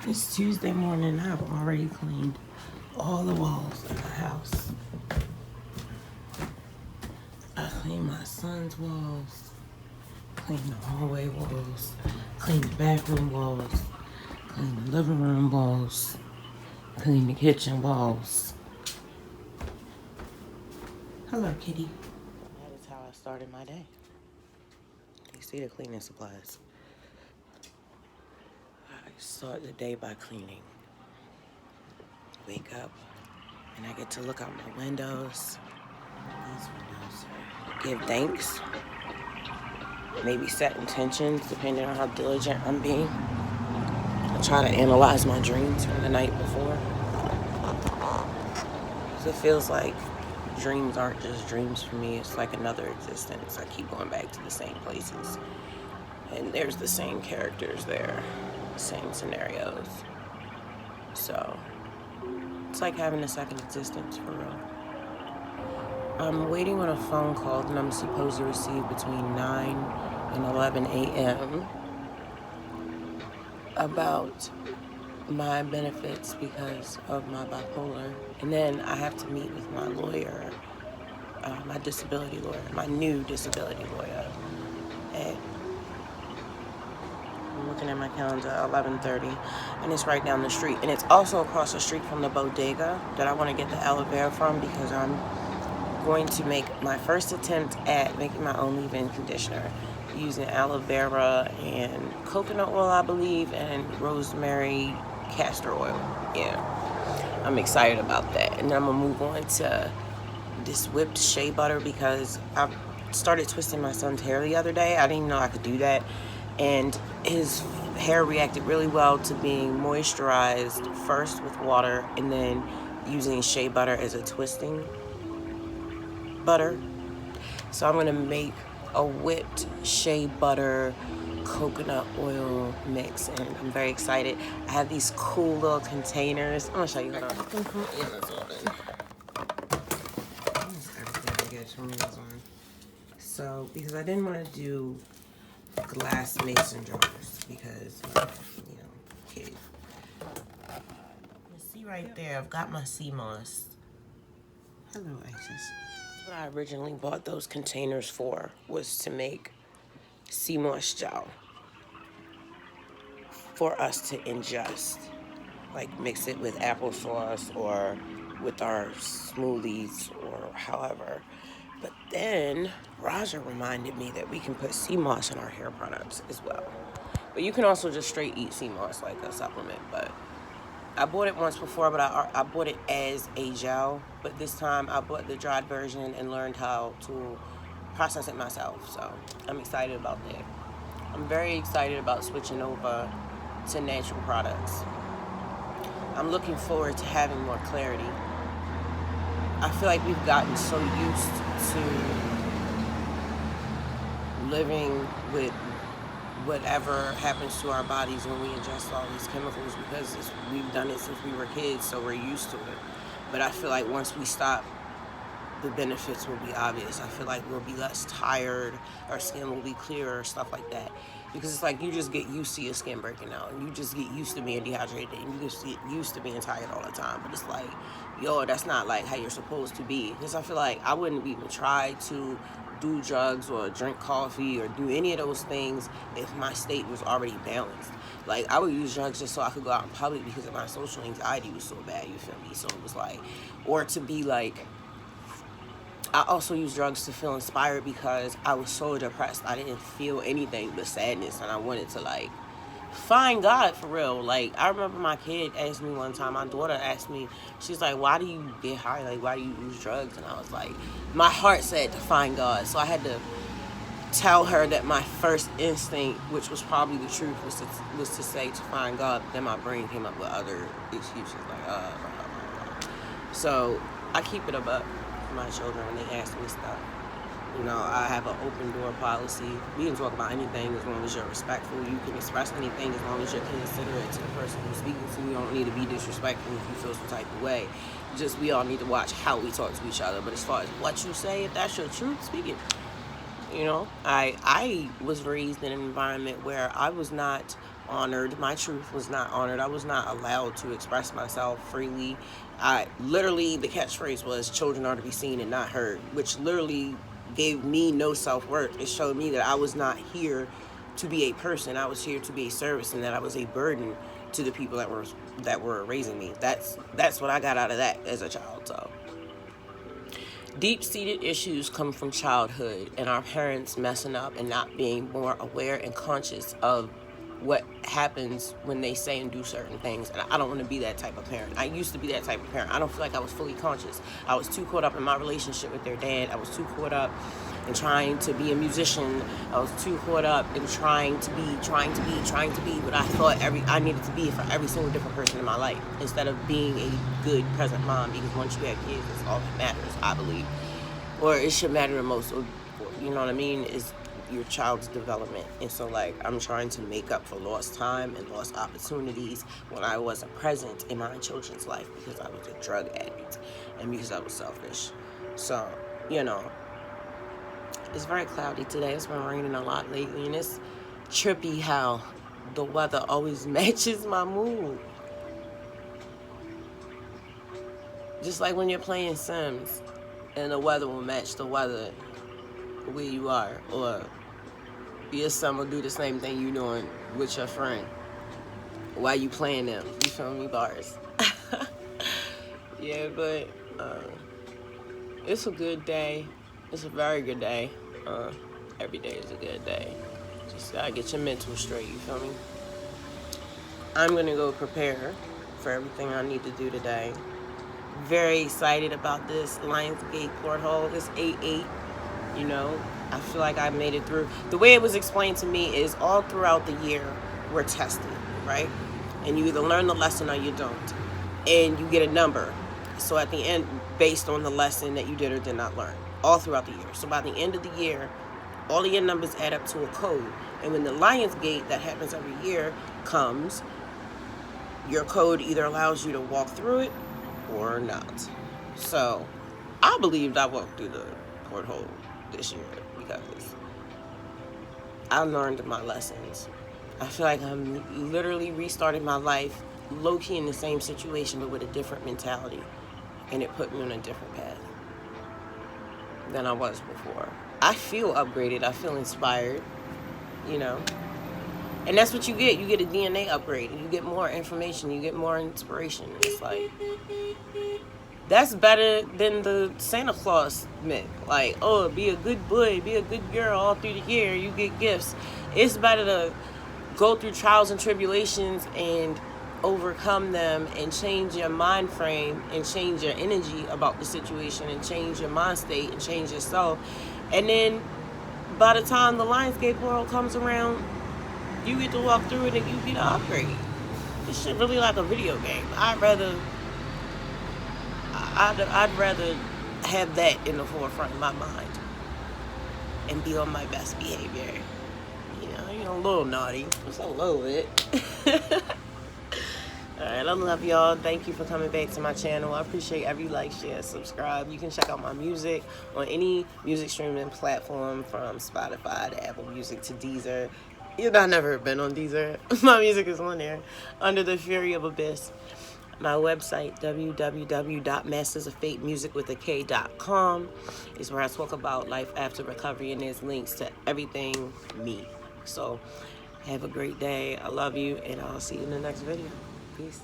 It's Tuesday morning. I've already cleaned all the walls in the house. I cleaned my son's walls, cleaned the hallway walls, cleaned the bathroom walls, cleaned the living room walls, cleaned the kitchen walls. Hello, kitty. That is how I started my day. You see the cleaning supplies. I start the day by cleaning. Wake up, and I get to look out my windows. These windows. Give thanks. Maybe set intentions depending on how diligent I'm being. I try to analyze my dreams from the night before. Because it feels like dreams aren't just dreams for me. It's like another existence. I keep going back to the same places. And there's the same characters there. Same scenarios. So it's like having a second existence for real. I'm waiting on a phone call that I'm supposed to receive between 9 and 11 a.m. about my benefits because of my bipolar. And then I have to meet with my lawyer, my disability lawyer, my new disability lawyer. And I'm looking at my calendar, 11:30, and it's right down the street. And it's also across the street from the bodega that I want to get the aloe vera from because I'm going to make my first attempt at making my own leave-in conditioner using aloe vera and coconut oil, I believe, and rosemary castor oil. Yeah, I'm excited about that. And then I'm gonna move on to this whipped shea butter because I started twisting my son's hair the other day. I didn't even know I could do that, and his hair reacted really well to being moisturized first with water and then using shea butter as a twisting butter. So I'm gonna make a whipped shea butter coconut oil mix, and I'm very excited. I have these cool little containers. I'm gonna show you. Hold on. So because I didn't want to do glass mason jars because kids. You see right there, I've got my sea moss. Hello, Isis. What I originally bought those containers for was to make sea moss gel for us to ingest, like mix it with applesauce or with our smoothies or however. But then Raja reminded me that we can put sea moss in our hair products as well. But you can also just straight eat sea moss like a supplement. But I bought it once before, but I bought it as a gel. But this time I bought the dried version and learned how to process it myself. So I'm excited about that. I'm very excited about switching over to natural products. I'm looking forward to having more clarity. I feel like we've gotten so used to living with whatever happens to our bodies when we ingest all these chemicals because we've done it since we were kids, so we're used to it. But I feel like once we stop, the benefits will be obvious. I feel like we'll be less tired, our skin will be clearer, stuff like that. Because it's like you just get used to your skin breaking out, and you just get used to being dehydrated, and you just get used to being tired all the time. But it's like, yo, that's not like how you're supposed to be. Because I feel like I wouldn't even try to do drugs or drink coffee or do any of those things if my state was already balanced. Like, I would use drugs just so I could go out in public because my social anxiety was so bad, you feel me? So it was like, or to be like, I also use drugs to feel inspired because I was so depressed. I didn't feel anything but sadness, and I wanted to, like, find God for real. Like, I remember my kid asked me one time, my daughter asked me, she's like, why do you get high? Like, why do you use drugs? And I was like, my heart said to find God. So I had to tell her that my first instinct, which was probably the truth, was to say to find God. But then my brain came up with other excuses, like, So I keep it above my children when they ask me stuff. You know, I have an open door policy. We can talk about anything as long as you're respectful. You can express anything as long as you're considerate to the person who's speaking to you. You don't need to be disrespectful if you feel some type of way. Just we all need to watch how we talk to each other. But as far as what you say, if that's your truth, speak it. You know, I was raised in an environment where I was not honored. My truth was not honored. I was not allowed to express myself freely. I literally, the catchphrase was, children are to be seen and not heard, which literally gave me no self-worth. It showed me that I was not here to be a person. I was here to be a service, and that I was a burden to the people that were raising me. That's what I got out of that as a child. So deep-seated issues come from childhood and our parents messing up and not being more aware and conscious of what happens when they say and do certain things. And I don't want to be that type of parent. I used to be that type of parent. I don't feel like I was fully conscious. I was too caught up in my relationship with their dad. I was too caught up in trying to be a musician. I was too caught up in trying to be what I thought I needed to be for every single different person in my life, instead of being a good present mom. Because once you have kids, it's all that matters, I believe. Or it should matter the most, you know what I mean, is your child's development. And so, like, I'm trying to make up for lost time and lost opportunities when I wasn't present in my children's life, because I was a drug addict and because I was selfish. So, you know, it's very cloudy today. It's been raining a lot lately, and it's trippy how the weather always matches my mood. Just like when you're playing Sims and the weather will match the weather where you are, or your son will do the same thing you doing with your friend while you playing them. You feel me? Bars. Yeah, but it's a good day. It's a very good day. Every day is a good day. Just gotta get your mental straight, you feel me? I'm gonna go prepare for everything I need to do today. Very excited about this Lionsgate porthole. It's 8/8. You know, I feel like I made it through. The way it was explained to me is all throughout the year we're tested, right? And you either learn the lesson or you don't. And you get a number. So at the end, based on the lesson that you did or did not learn, all throughout the year. So by the end of the year, all of your numbers add up to a code. And when the Lionsgate that happens every year comes, your code either allows you to walk through it or not. So I believed I walked through the porthole this year because I learned my lessons. I feel like I'm literally restarting my life low-key in the same situation, but with a different mentality, and it put me on a different path than I was before. I feel upgraded. I feel inspired, you know, and that's what you get. You get a DNA upgrade. You get more information. You get more inspiration. It's like, that's better than the Santa Claus myth. Like, oh, be a good boy, be a good girl all through the year, you get gifts. It's better to go through trials and tribulations and overcome them and change your mind frame and change your energy about the situation and change your mind state and change yourself. And then by the time the Lionsgate world comes around, you get to walk through it and you get an upgrade. This shit really like a video game. I'd rather have that in the forefront of my mind and be on my best behavior. You know, a little naughty, just a little bit. Alright, I love y'all. Thank you for coming back to my channel. I appreciate every like, share, subscribe. You can check out my music on any music streaming platform, from Spotify to Apple Music to Deezer. You know, I've never been on Deezer. My music is on there under the Fury of Abyss. My website, www.mastersoffatemusic.com, is where I talk about life after recovery, and there's links to everything me. So have a great day. I love you, and I'll see you in the next video. Peace.